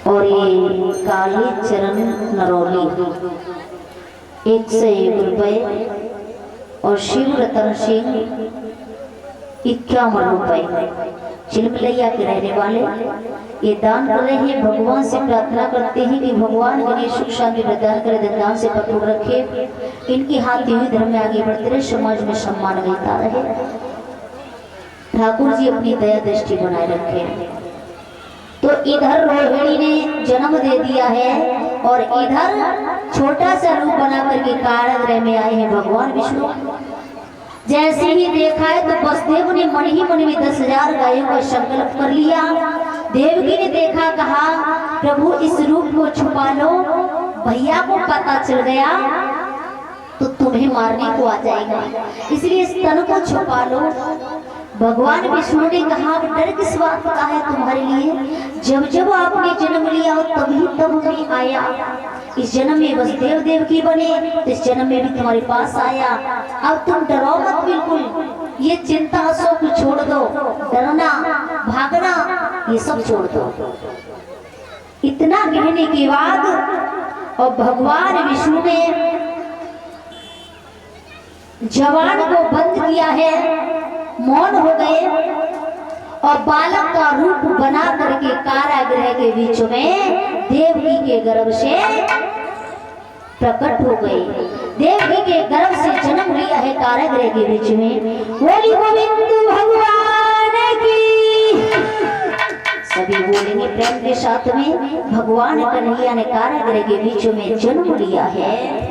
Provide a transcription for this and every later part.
और ये काली चरण नरौली 101 रुपये और शिव रतन सिंह 51 रुपये चिलमलैया के रहने वाले ये दान कर रहे हैं। भगवान से प्रार्थना करते हैं कि भगवान गणेश सुख शांति प्रदान करे, धनदान से कठोर रखे, इनकी हाथ हुई धर्म में आगे बढ़ते रहे, समाज में सम्मान मिलता रहे। ठाकुर जी अपनी दया दृष्टि बनाए रखे। तो इधर रोहिणी ने जन्म दे दिया है और इधर छोटा सा रूप बना करके कारागृह में आए हैं भगवान विष्णु। जैसे ही देखा है तो वसुदेव ने मन ही मन में 10,000 गायों का संकल्प कर लिया। देवकी ने देखा, कहा प्रभु इस रूप को छुपा लो, भैया को पता चल गया तो तुम्हें मारने को आ जाएगा, इसलिए इस तन को छुपा लो। भगवान विष्णु ने कहा डर किस बात का है तुम्हारे लिए, जब जब आपने जन्म लिया हो तभी तब मैं आया। इस जन्म में वसुदेव देवकी बने तो इस जन्म में भी तुम्हारे पास आया। अब तुम डरो मत, बिल्कुल ये चिंता शोक छोड़ दो, डरना भागना ये सब छोड़ दो। इतना कहने के बाद और भगवान विष्णु ने जवान को बंद किया है, मौन हो गए और बालक का रूप बना करके कारागृह के बीच में देवकी के गर्भ से प्रकट हो गए। देवकी के गर्भ से जन्म लिया है कारागृह के बीच में। बोली गोविंद भगवान की, सभी बोलेंगे प्रेम के साथ में। भगवान कन्हैया ने कारागृह के बीच में जन्म लिया है।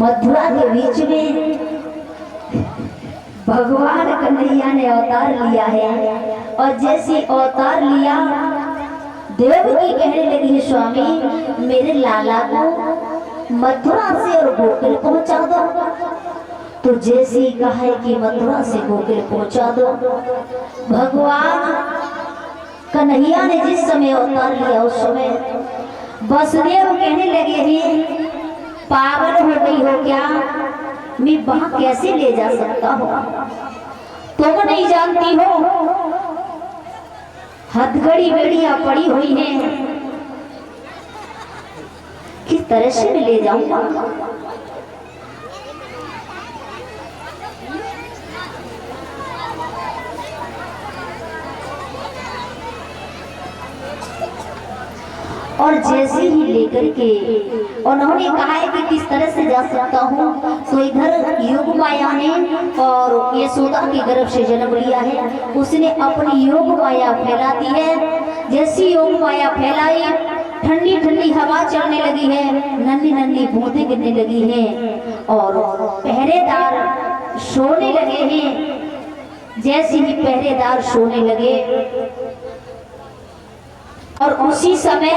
मथुरा के बीच में भगवान कन्हैया ने अवतार लिया है। और जैसे अवतार लिया, देवकी कहने लगी स्वामी मेरे लाला को मथुरा से और गोकुल पहुंचा दो। तो जैसे ही कहा है कि मथुरा से गोकुल पहुंचा दो, भगवान कन्हैया ने जिस समय अवतार लिया उस समय वसुदेव कहने लगे हैं पागल हो गई हो क्या, मैं वहां कैसे ले जा सकता हूँ? तुम नहीं जानती हो हथकड़ी बेड़ियां पड़ी हुई हैं, किस तरह से मैं ले जाऊंगा? और जैसे ही लेकर के उन्होंने कहा है कि किस तरह से जा सकता हूँ, तो इधर योग माया ने और यशोदा के गर्भ से जन्म लिया है, उसने अपनी योग माया फैला दी है। जैसी योग माया फैलाई, ठंडी ठंडी हवा चलने लगी है, नन्ही नन्ही बूंदें गिरने लगी हैं और पहरेदार सोने लगे हैं। जैसे ही पहरेदार सोने लगे और उसी समय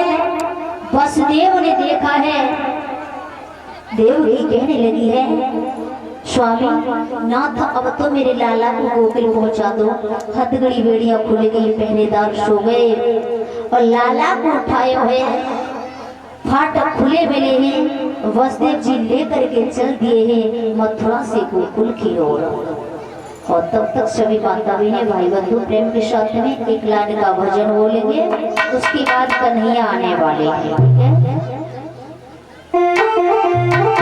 वसुदेव ने देखा है, देवकी कहने लगी है स्वामी नाथ अब तो मेरे लाला को गोकुल पहुंचा दो। हथकड़ी बेड़ियां खुल गई, पहरेदार सो गए और लाला को उठाए हुए फाटक खुले मिले हैं। वसुदेव जी लेकर के चल दिए हैं मथुरा से गोकुल की ओर। और तब तक सभी माता बहनें भाई बंधु प्रेम के साथ में एक लाइन का भजन बोलेंगे, उसके बाद कन्हैया आने वाले हैं। Thank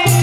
you.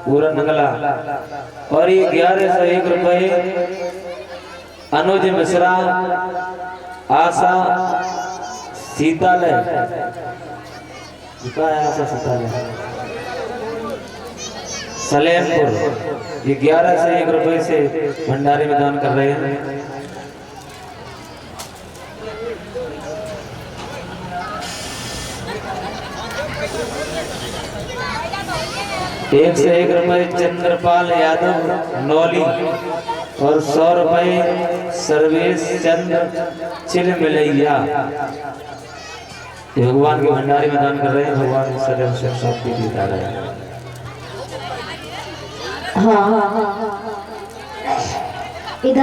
पूरा नगला। और ये 1101 रुपये अनुज मिश्रा आशा सीतालय, आशा सीतालय सलेमपुर, ये 1101 रुपये से भंडारे में दान कर रहे हैं। एक से 1 रुपये चंद्रपाल यादव नौली और 100 रुपये सर्वेश चंद्र चिलमिलैया, भगवान के भंडारे में दान कर रहे हैं। भगवान सदैव सुख शांति देता रहे। हाँ हाँ हाँ इधर